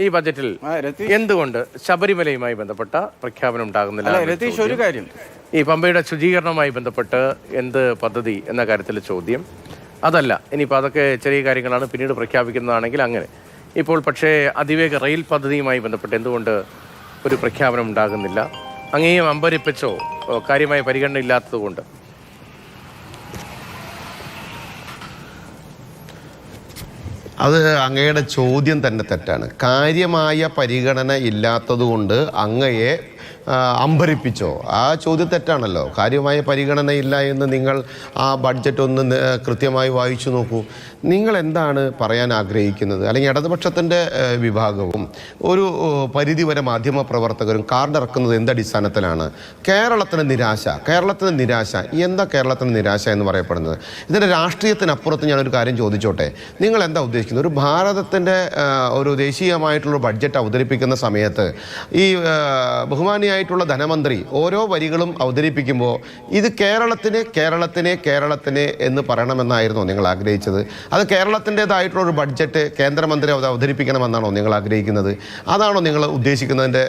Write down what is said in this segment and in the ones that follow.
ഈ ബജറ്റിൽ എന്തുകൊണ്ട് ശബരിമലയുമായി ബന്ധപ്പെട്ട പ്രഖ്യാപനം ഉണ്ടാകുന്നില്ല? ഒരു കാര്യം, ഈ പമ്പയുടെ ശുചീകരണവുമായി ബന്ധപ്പെട്ട് എന്ത് പദ്ധതി എന്ന കാര്യത്തിൽ ചോദ്യം അതല്ല. ഇനിയിപ്പോൾ അതൊക്കെ ചെറിയ കാര്യങ്ങളാണ്, പിന്നീട് പ്രഖ്യാപിക്കുന്നതാണെങ്കിൽ അങ്ങനെ. ഇപ്പോൾ പക്ഷേ അതിവേഗ റെയിൽ പദ്ധതിയുമായി ബന്ധപ്പെട്ട് എന്തുകൊണ്ട് ഒരു പ്രഖ്യാപനം ഉണ്ടാകുന്നില്ല? അങ്ങേയും അമ്പരിപ്പിച്ചോ കാര്യമായ പരിഗണന ഇല്ലാത്തതുകൊണ്ട്? അത് അങ്ങയുടെ ചോദ്യം തന്നെ തെറ്റാണ്. കാര്യമായ പരിഗണന ഇല്ലാത്തതുകൊണ്ട് അങ്ങയെ അമ്പരിപ്പിച്ചോ? ആ ചോദ്യം തെറ്റാണല്ലോ. കാര്യമായ പരിഗണന ഇല്ല എന്ന് നിങ്ങൾ ആ ബഡ്ജറ്റ് ഒന്ന് കൃത്യമായി വായിച്ചു നോക്കൂ. നിങ്ങൾ എന്താണ് പറയാൻ ആഗ്രഹിക്കുന്നത്? അല്ലെങ്കിൽ ഇടതുപക്ഷത്തിൻ്റെ വിഭാഗവും ഒരു പരിധിവരെ മാധ്യമ പ്രവർത്തകരും കാർഡിറക്കുന്നത് എന്തടിസ്ഥാനത്തിലാണ്? കേരളത്തിന് നിരാശ. എന്താ കേരളത്തിന് നിരാശ എന്ന് പറയപ്പെടുന്നത്? ഇതിൻ്റെ രാഷ്ട്രീയത്തിനപ്പുറത്ത് ഞാനൊരു കാര്യം ചോദിച്ചോട്ടെ. നിങ്ങൾ എന്താ ഉദ്ദേശിക്കുന്നത്? ഒരു ഭാരതത്തിൻ്റെ ഒരു ദേശീയമായിട്ടുള്ള ബഡ്ജറ്റ് അവതരിപ്പിക്കുന്ന സമയത്ത് ഈ ബഹുമാനിയായിട്ടുള്ള ധനമന്ത്രി ഓരോ വരികളും അവതരിപ്പിക്കുമ്പോൾ ഇത് കേരളത്തിന് എന്ന് പറയണമെന്നായിരുന്നോ നിങ്ങൾ ആഗ്രഹിച്ചത്? അത് കേരളത്തിൻ്റെതായിട്ടുള്ള ഒരു ബഡ്ജറ്റ് കേന്ദ്രമന്ത്രി അവതരിപ്പിക്കണമെന്നാണോ നിങ്ങൾ ആഗ്രഹിക്കുന്നത്? അതാണോ നിങ്ങൾ ഉദ്ദേശിക്കുന്നതിൻ്റെ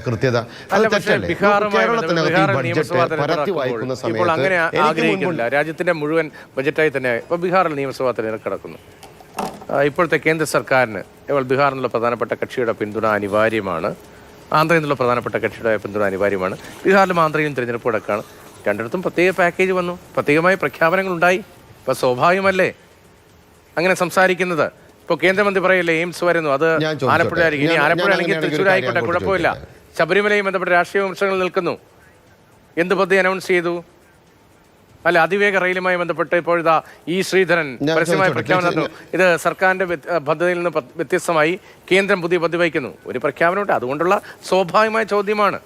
കൃത്യത? അത് തെറ്റല്ലേ? കേരളത്തിനകത്ത് ഈ ബഡ്ജറ്റ് പരത്തി വായിക്കുന്ന സമയത്ത് രാജ്യത്തിന്റെ മുഴുവൻ ബജറ്റായി തന്നെ ഇപ്പോൾ ബീഹാറിൽ നിയമസഭാ തെരഞ്ഞെടുപ്പ് നടക്കുന്നു. ഇപ്പോഴത്തെ കേന്ദ്ര സർക്കാരിന് ബീഹാറിൽ നിന്നുള്ള പ്രധാനപ്പെട്ട കക്ഷിയുടെ പിന്തുണ അനിവാര്യമാണ്. ആന്ധ്രയിൽ നിന്നുള്ള പ്രധാനപ്പെട്ട കക്ഷിയുടെ പിന്തുണ അനിവാര്യമാണ്. ബീഹാറിലും ആന്ധ്രയിലും തിരഞ്ഞെടുപ്പ് നടക്കുകയാണ്. രണ്ടിടത്തും പ്രത്യേക പാക്കേജ് വന്നു, പ്രത്യേകമായ പ്രഖ്യാപനങ്ങളുണ്ടായി. ഇപ്പോൾ സ്വാഭാവികമല്ലേ അങ്ങനെ സംസാരിക്കുന്നത്? ഇപ്പോൾ കേന്ദ്രമന്ത്രി പറയല്ലേ എയിംസ് വരുന്നു, അത് ആലപ്പുഴ ആയിരിക്കും. ഇനി ആലപ്പുഴ അല്ലെങ്കിൽ തൃശ്ശൂർ ആയിക്കോട്ടെ, കുഴപ്പമില്ല. ശബരിമലയും ബന്ധപ്പെട്ട രാഷ്ട്രീയ വിമർശനങ്ങൾ നിൽക്കുന്നു. എന്ത് പദ്ധതി അനൗൺസ് ചെയ്തു? അല്ല, അതിവേഗ റെയിലുമായി ബന്ധപ്പെട്ട് ഇപ്പോഴിതാ ശ്രീധരൻ പരസ്യമായ പ്രഖ്യാപനം നടന്നു. ഇത് സർക്കാരിന്റെ പദ്ധതിയിൽ നിന്ന് വ്യത്യസ്തമായി കേന്ദ്രം പുതിയ പദ്ധതി വയ്ക്കുന്നു. ഒരു പ്രഖ്യാപനമുണ്ട്, അതുകൊണ്ടുള്ള സ്വാഭാവികമായ ചോദ്യമാണ്.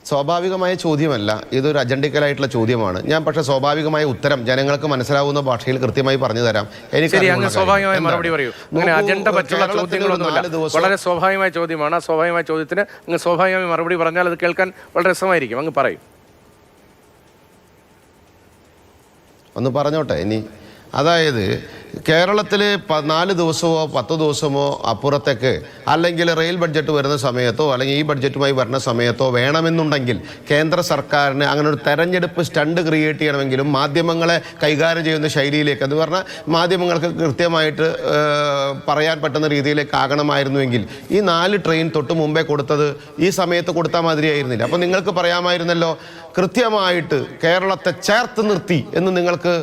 സ്വാഭാവികമായ ചോദ്യമല്ല, ഇതൊരു അജണ്ടിക്കലായിട്ടുള്ള ചോദ്യമാണ്. ഞാൻ പക്ഷേ സ്വാഭാവികമായ ഉത്തരം ജനങ്ങൾക്ക് മനസ്സിലാവുന്ന ഭാഷയിൽ കൃത്യമായി പറഞ്ഞു തരാം. സ്വാഭാവികമായ മറുപടി പറയൂ. അങ്ങനെ അജണ്ട പറ്റുള്ള ചോദ്യങ്ങളൊന്നുമില്ല, വളരെ സ്വാഭാവികമായ ചോദ്യമാണ്. ആ സ്വാഭാവികമായ ചോദ്യത്തിന് അങ്ങ് സ്വാഭാവികമായി മറുപടി പറഞ്ഞാൽ അത് കേൾക്കാൻ വളരെ രസമായിരിക്കും. അങ്ങ് പറയും. ഒന്ന് പറഞ്ഞോട്ടെ ഇനി. അതായത് കേരളത്തിൽ 4 ദിവസമോ 10 ദിവസമോ അപ്പുറത്തേക്ക് അല്ലെങ്കിൽ റെയിൽ ബഡ്ജറ്റ് വരുന്ന സമയത്തോ അല്ലെങ്കിൽ ഈ ബഡ്ജറ്റുമായി വരുന്ന സമയത്തോ വേണമെന്നുണ്ടെങ്കിൽ കേന്ദ്ര സർക്കാരിന് അങ്ങനെ ഒരു തെരഞ്ഞെടുപ്പ് സ്റ്റണ്ട് ക്രിയേറ്റ് ചെയ്യണമെങ്കിലും മാധ്യമങ്ങളെ കൈകാര്യം ചെയ്യുന്ന ശൈലിയിലേക്ക്, എന്ന് പറഞ്ഞാൽ മാധ്യമങ്ങൾക്ക് കൃത്യമായിട്ട് പറയാൻ പറ്റുന്ന രീതിയിലേക്ക് ആകണമായിരുന്നുവെങ്കിൽ ഈ 4 ട്രെയിൻ തൊട്ട് മുമ്പേ കൊടുത്തത് ഈ സമയത്ത് കൊടുത്താൽ മാതിരിയായിരുന്നില്ല. അപ്പോൾ നിങ്ങൾക്ക് പറയാമായിരുന്നല്ലോ, കൃത്യമായിട്ട് കേരളത്തെ ചേർത്ത് നിർത്തി എന്ന് നിങ്ങൾക്ക്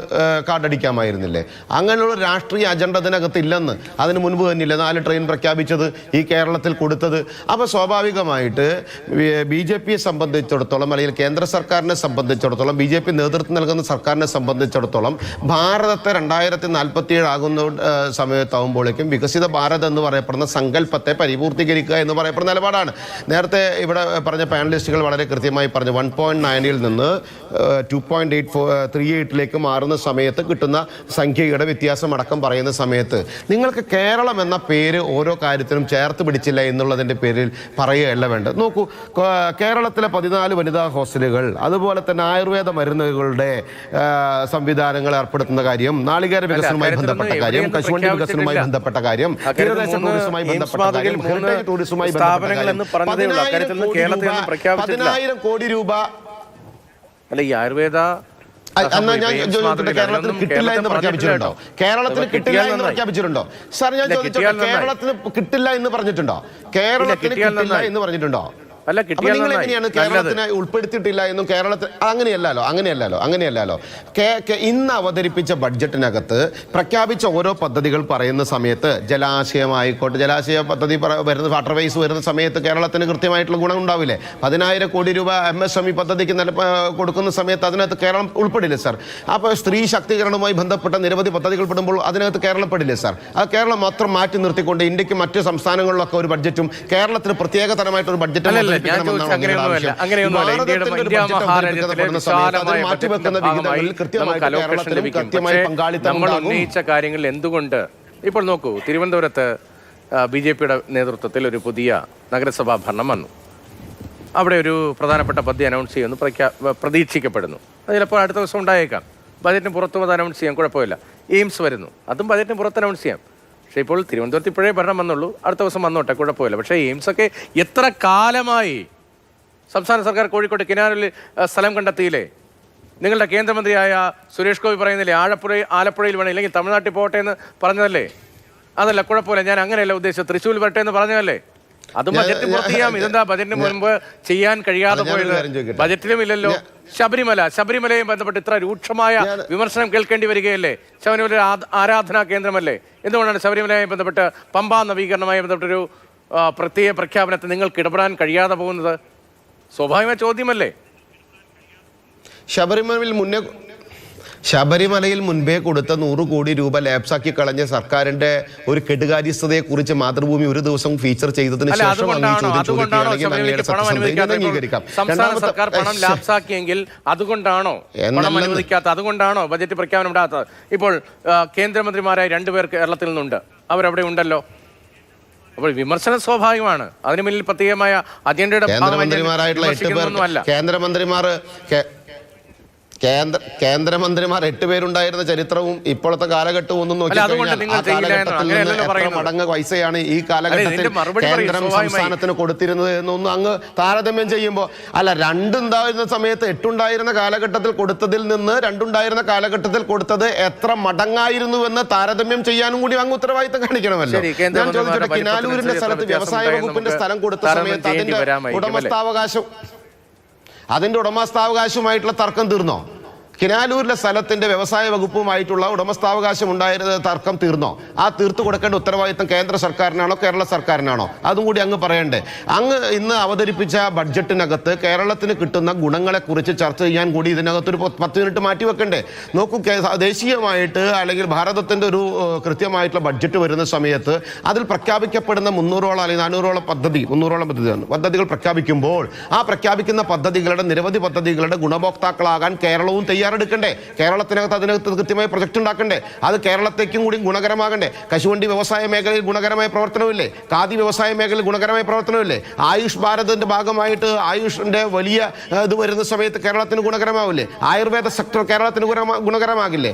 കാർഡടിക്കാമായിരുന്നില്ലേ? അങ്ങനെയുള്ള രാഷ്ട്രീയ അജണ്ട അതിനകത്ത് ഇല്ലെന്ന് അതിന് മുൻപ് തന്നെ ഇല്ല 4 ട്രെയിൻ പ്രഖ്യാപിച്ചത്, ഈ കേരളത്തിൽ കൊടുത്തത്. അപ്പോൾ സ്വാഭാവികമായിട്ട് BJPയെ സംബന്ധിച്ചിടത്തോളം അല്ലെങ്കിൽ കേന്ദ്ര സർക്കാരിനെ സംബന്ധിച്ചിടത്തോളം BJP നേതൃത്വം നൽകുന്ന സർക്കാരിനെ സംബന്ധിച്ചിടത്തോളം ഭാരതത്തെ 2047 ആകുന്ന സമയത്താവുമ്പോഴേക്കും വികസിത ഭാരത് എന്ന് പറയപ്പെടുന്ന സങ്കല്പത്തെ പരിപൂർത്തീകരിക്കുക എന്ന് പറയപ്പെടുന്ന നിലപാടാണ്. നേരത്തെ ഇവിടെ പറഞ്ഞ പാനലിസ്റ്റുകൾ വളരെ കൃത്യമായി പറഞ്ഞു, 1.9-ൽ നിന്ന് 2.838 മാറുന്ന സമയത്ത് കിട്ടുന്ന സംഖ്യയുടെ വ്യത്യാസം അടക്കം പറയുന്ന സമയത്ത് നിങ്ങൾക്ക് കേരളം എന്ന പേര് ഓരോ കാര്യത്തിനും ചേർത്ത് പിടിച്ചില്ല എന്നുള്ളതിൻ്റെ പേരിൽ പറയുകയല്ല വേണ്ടത്. നോക്കൂ, കേരളത്തിലെ 14 വനിതാ ഹോസ്റ്റലുകൾ, അതുപോലെ തന്നെ ആയുർവേദ മരുന്നുകളുടെ സംവിധാനങ്ങൾ ഏർപ്പെടുത്തുന്ന കാര്യം, നാളികേര വികസനവുമായി ബന്ധപ്പെട്ട കാര്യം, കശുവണ്ടി വികസനവുമായി ബന്ധപ്പെട്ട കാര്യം, തീരദേശ ടൂറിസവുമായി ബന്ധപ്പെട്ട കാര്യം, ഹെറിറ്റേജ് ടൂറിസവുമായി ബന്ധപ്പെട്ട കാര്യം, 10,000 കോടി രൂപ അല്ല ഈ ആയുർവേദ കേരളത്തിന് കിട്ടില്ല എന്ന് പ്രഖ്യാപിച്ചിട്ടുണ്ടോ? കേരളത്തിന് കിട്ടില്ല എന്ന് പ്രഖ്യാപിച്ചിട്ടുണ്ടോ? സാർ ഞാൻ ചോദിച്ചോട്ടെ, കേരളത്തിന് കിട്ടില്ല എന്ന് പറഞ്ഞിട്ടുണ്ടോ? കേരളത്തിന് കിട്ടില്ല എന്ന് പറഞ്ഞിട്ടുണ്ടോ? നിങ്ങൾ എങ്ങനെയാണ് കേരളത്തിനെ ഉൾപ്പെടുത്തിയിട്ടില്ല എന്നും കേരളത്തിൽ അങ്ങനെയല്ലല്ലോ. ഇന്ന് അവതരിപ്പിച്ച ബഡ്ജറ്റിനകത്ത് പ്രഖ്യാപിച്ച ഓരോ പദ്ധതികൾ പറയുന്ന സമയത്ത് ജലാശയമായിക്കോട്ടെ, ജലാശയ പദ്ധതി വരുന്ന വാട്ടർവേസ് വരുന്ന സമയത്ത് കേരളത്തിന് കൃത്യമായിട്ടുള്ള ഗുണം ഉണ്ടാവില്ലേ? 10,000 കോടി രൂപ MSME പദ്ധതിക്ക് കൊടുക്കുന്ന സമയത്ത് അതിനകത്ത് കേരളം ഉൾപ്പെടില്ലേ സാർ? അപ്പോൾ സ്ത്രീ ശാക്തീകരണവുമായി ബന്ധപ്പെട്ട നിരവധി പദ്ധതികൾ പെടുമ്പോൾ അതിനകത്ത് കേരളം പെടില്ലേ സാർ? ആ കേരളം മാത്രം മാറ്റി നിർത്തിക്കൊണ്ട് ഇന്ത്യക്ക് മറ്റ് സംസ്ഥാനങ്ങളിലൊക്കെ ഒരു ബഡ്ജറ്റും കേരളത്തിന് പ്രത്യേക തരമായിട്ടൊരു ബഡ്ജറ്റ് നമ്മൾ ഉന്നയിച്ച കാര്യങ്ങൾ എന്തുകൊണ്ട് ഇപ്പോൾ നോക്കൂ, തിരുവനന്തപുരത്ത് BJPയുടെ നേതൃത്വത്തിൽ ഒരു പുതിയ നഗരസഭാ ഭരണം വന്നു. അവിടെ ഒരു പ്രധാനപ്പെട്ട പദ്ധതി അനൗൺസ് ചെയ്യുമെന്ന് പ്രതീക്ഷിക്കപ്പെടുന്നു. അത് ചിലപ്പോൾ അടുത്ത ദിവസം ഉണ്ടായേക്കാം. ബജറ്റിന് പുറത്തും അത് അനൗൺസ് ചെയ്യാം, കുഴപ്പമില്ല. എയിംസ് വരുന്നു, അതും ബജറ്റിന് പുറത്ത് അനൗൺസ് ചെയ്യാം. പക്ഷേ ഇപ്പോൾ തിരുവനന്തപുരത്ത് ഇപ്പോഴേ ഭരണം വന്നുള്ളൂ, അടുത്ത ദിവസം വന്നോട്ടെ, കുഴപ്പമില്ല. പക്ഷേ എയിംസൊക്കെ എത്ര കാലമായി സംസ്ഥാന സർക്കാർ കോഴിക്കോട് കിനാറിൽ സ്ഥലം കണ്ടെത്തിയില്ലേ? നിങ്ങളുടെ കേന്ദ്രമന്ത്രിയായ സുരേഷ് ഗോപി പറയുന്നില്ലേ ആലപ്പുഴയിൽ വേണം, ഇല്ലെങ്കിൽ തമിഴ്നാട്ടിൽ പോകട്ടെ എന്ന് പറഞ്ഞതല്ലേ? അതല്ല, കുഴപ്പമില്ല, ഞാൻ അങ്ങനെയല്ല ഉദ്ദേശിച്ചത്, തൃശ്ശൂർ വരട്ടെ എന്ന് പറഞ്ഞതല്ലേ? അതും ബജറ്റ് പുറത്ത് ചെയ്യാം. ഇതെന്താ ബജറ്റിന് മുൻപ് ചെയ്യാൻ കഴിയാതെ പോയത്? ബജറ്റിലും ഇല്ലല്ലോ. ശബരിമലയും ബന്ധപ്പെട്ട് ഇത്ര രൂക്ഷമായ വിമർശനം കേൾക്കേണ്ടി വരികയല്ലേ? ശബരിമല ആരാധനാ കേന്ദ്രമല്ലേ? എന്തുകൊണ്ടാണ് ശബരിമലയുമായി ബന്ധപ്പെട്ട് പമ്പാ നവീകരണവുമായി ബന്ധപ്പെട്ടൊരു പ്രത്യേക പ്രഖ്യാപനത്തെ നിങ്ങൾക്ക് ഇടപെടാൻ കഴിയാതെ പോകുന്നത്? സ്വാഭാവിക ചോദ്യമല്ലേ? ശബരിമലയിൽ മുൻപേ കൊടുത്ത 100 കോടി രൂപ ലാപ്സാക്കി കളഞ്ഞ സർക്കാരിന്റെ ഒരു കെടുകാര്യസ്ഥതയെ കുറിച്ച് മാതൃഭൂമി ഒരു ദിവസം ഫീച്ചർ ചെയ്തതിന് ശേഷം സംസ്ഥാന സർക്കാർ പണം ലാപ്സാക്കിയെങ്കിൽ അതുകൊണ്ടാണോ പണം അനുവദിക്കാത്ത? അതുകൊണ്ടാണോ ബജറ്റ് പ്രഖ്യാപനം ഇടാത്തത്? ഇപ്പോൾ കേന്ദ്രമന്ത്രിമാരായ 2 പേർ കേരളത്തിൽ നിന്നുണ്ട്, അവരവിടെ ഉണ്ടല്ലോ. അപ്പോൾ വിമർശനം സ്വാഭാവികമാണ്. അതിന് മുന്നിൽ പ്രത്യേകമായ അജണ്ടയുടെ കേന്ദ്രമന്ത്രിമാർ 8 പേരുണ്ടായിരുന്ന ചരിത്രവും ഇപ്പോഴത്തെ കാലഘട്ടവും ഒന്നും മടങ്ങ് പൈസയാണ് ഈ കാലഘട്ടത്തിൽ കേന്ദ്രം സംസ്ഥാനത്തിന് കൊടുത്തിരുന്നത് എന്നൊന്നും അങ്ങ് താരതമ്യം ചെയ്യുമ്പോൾ അല്ല, 2 ഉണ്ടായിരുന്ന സമയത്ത് 8 ഉണ്ടായിരുന്ന കാലഘട്ടത്തിൽ കൊടുത്തതിൽ നിന്ന് 2 ഉണ്ടായിരുന്ന കാലഘട്ടത്തിൽ കൊടുത്തത് എത്ര മടങ്ങായിരുന്നുവെന്ന് താരതമ്യം ചെയ്യാനും കൂടി അങ്ങ് ഉത്തരവാദിത്തം കാണിക്കണമല്ലോ. ഞാൻ ചോദിച്ചോട്ടെ, കിനാലൂരിന്റെ സ്ഥലത്ത് വ്യവസായ വകുപ്പിന്റെ സ്ഥലം കൊടുത്ത സമയത്ത് അതിന്റെ ഉടമസ്ഥാവകാശവുമായിട്ടുള്ള തർക്കം തീർന്നോ? കിനാലൂരിലെ സ്ഥലത്തിന്റെ വ്യവസായ വകുപ്പുമായിട്ടുള്ള ഉടമസ്ഥാവകാശം ഉണ്ടായിരുന്ന തർക്കം തീർന്നോ? ആ തീർത്തു കൊടുക്കേണ്ട ഉത്തരവാദിത്തം കേന്ദ്ര സർക്കാരിനാണോ കേരള സർക്കാരിനാണോ? അതും കൂടി അങ്ങ് പറയണ്ടേ? അങ്ങ് ഇന്ന് അവതരിപ്പിച്ച ബഡ്ജറ്റിനകത്ത് കേരളത്തിന് കിട്ടുന്ന ഗുണങ്ങളെക്കുറിച്ച് ചർച്ച ചെയ്യാൻ കൂടി ഇതിനകത്തൊരു 10 മിനിറ്റ് മാറ്റിവെക്കണ്ടേ? നോക്കൂ, ദേശീയമായിട്ട് അല്ലെങ്കിൽ ഭാരതത്തിന്റെ ഒരു കൃത്യമായിട്ടുള്ള ബഡ്ജറ്റ് വരുന്ന സമയത്ത് അതിൽ പ്രഖ്യാപിക്കപ്പെടുന്ന 300ഓളം അല്ലെങ്കിൽ 400ഓളം പദ്ധതികൾ പ്രഖ്യാപിക്കുമ്പോൾ ആ പ്രഖ്യാപിക്കുന്ന പദ്ധതികളുടെ നിരവധി പദ്ധതികളുടെ ഗുണഭോക്താക്കളാകാൻ കേരളവും തയ്യാറെടുക്കണ്ടേ? കേരളത്തിനകത്ത് അതിനകത്ത് കൃത്യമായ പ്രൊജക്ട് ഉണ്ടാക്കണ്ടേ? അത് കേരളത്തേക്കും കൂടി ഗുണകരമാകണ്ടേ? കശുവണ്ടി വ്യവസായ മേഖലയിൽ ഗുണകരമായ പ്രവർത്തനമില്ലേ? ഖാദി വ്യവസായ മേഖലയിൽ ഗുണകരമായ പ്രവർത്തനമില്ലേ? ആയുഷ് ഭാരതിന്റെ ഭാഗമായിട്ട് ആയുഷിന്റെ വലിയ ഇത് വരുന്ന സമയത്ത് കേരളത്തിന് ഗുണകരമാവില്ലേ? ആയുർവേദ സെക്ടർ കേരളത്തിന് ഗുണകരമാകില്ലേ?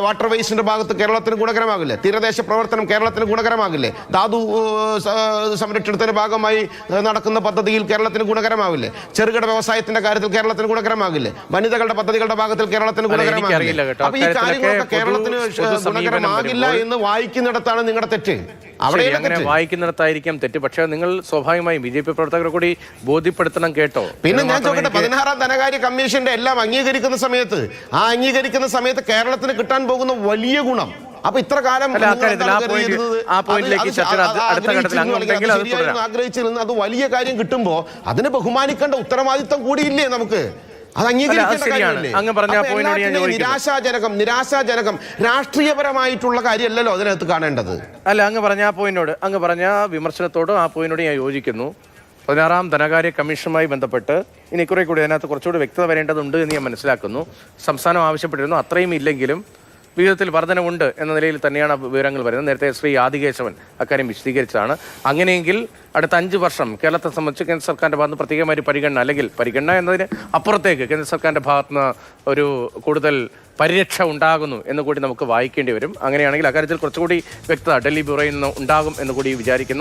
വാട്ടർ വേസ്റ്റിന്റെ ഭാഗത്ത് കേരളത്തിന് ഗുണകരമാകില്ലേ? തീരദേശ പ്രവർത്തനം കേരളത്തിന് ഗുണകരമാകില്ലേ? ധാതു സംരക്ഷണത്തിന്റെ ഭാഗമായി നടക്കുന്ന പദ്ധതിയിൽ കേരളത്തിന് ഗുണകരമാവില്ലേ? ചെറുകിട വ്യവസായത്തിന്റെ കാര്യത്തിൽ കേരളത്തിന് ഗുണകരമാകില്ലേ? വനിതകളുടെ പദ്ധതികളുടെ ഭാഗത്തിൽ കേരളത്തിന് ഗുണകരമാകില്ല. അപ്പൊ ഈ കാര്യങ്ങളൊക്കെ കേരളത്തിന് ഗുണകരമാകില്ല എന്ന് വായിക്കുന്നിടത്താണ് നിങ്ങളുടെ തെറ്റ്. അവിടെ വായിക്കുന്നിടത്തായിരിക്കാം തെറ്റ്. പക്ഷേ നിങ്ങൾ സ്വാഭാവികമായും BJP പ്രവർത്തകരെ കൂടി ബോധ്യപ്പെടുത്തണം, കേട്ടോ? പിന്നെ ഞാൻ ചോദിക്കട്ടെ, 16ാം ധനകാര്യ കമ്മീഷന്റെ എല്ലാം അംഗീകരിക്കുന്ന സമയത്ത് കേരളത്തിന് കിട്ടാൻ പോകുന്ന വലിയ ഗുണം, അപ്പൊ ഇത്ര കാലം ആഗ്രഹിച്ചിരുന്ന അത് വലിയ കാര്യം കിട്ടുമ്പോ അതിന് ബഹുമാനിക്കേണ്ട ഉത്തരവാദിത്വം കൂടിയില്ലേ നമുക്ക്? അത് നിരാശാജനകം രാഷ്ട്രീയപരമായിട്ടുള്ള കാര്യമല്ലല്ലോ അതിനകത്ത് കാണേണ്ടത്. അല്ല, അങ്ങ് പറഞ്ഞ വിമർശനത്തോടും ആ പോയിന്റോട് ഞാൻ യോജിക്കുന്നു. 16ാം ധനകാര്യ കമ്മീഷനുമായി ബന്ധപ്പെട്ട് ഇനി കുറെ കൂടി അതിനകത്ത് കുറച്ചുകൂടി വ്യക്തത വരേണ്ടതുണ്ട് എന്ന് ഞാൻ മനസ്സിലാക്കുന്നു. സംസ്ഥാനം ആവശ്യപ്പെട്ടിരുന്നു, അത്രയും ഇല്ലെങ്കിലും വിഹിതത്തിൽ വർധനവുണ്ട് എന്ന നിലയിൽ തന്നെയാണ് വിവരങ്ങൾ വരുന്നത്. നേരത്തെ ശ്രീ ആദികേശവൻ അക്കാര്യം വിശദീകരിച്ചതാണ്. അങ്ങനെയെങ്കിൽ അടുത്ത 5 വർഷം കേരളത്തെ സംബന്ധിച്ച് കേന്ദ്ര സർക്കാരിൻ്റെ ഭാഗത്ത് പ്രത്യേകമായി പരിഗണന എന്നതിന് അപ്പുറത്തേക്ക് കേന്ദ്ര സർക്കാരിൻ്റെ ഭാഗത്തുനിന്ന് ഒരു കൂടുതൽ പരിരക്ഷ ഉണ്ടാകുന്നു എന്ന് കൂടി നമുക്ക് വായിക്കേണ്ടി വരും. അങ്ങനെയാണെങ്കിൽ അക്കാര്യത്തിൽ കുറച്ചുകൂടി വ്യക്തത ഡൽഹി ബ്യൂറോയിൽ നിന്ന് ഉണ്ടാകും എന്ന് കൂടി വിചാരിക്കുന്നു.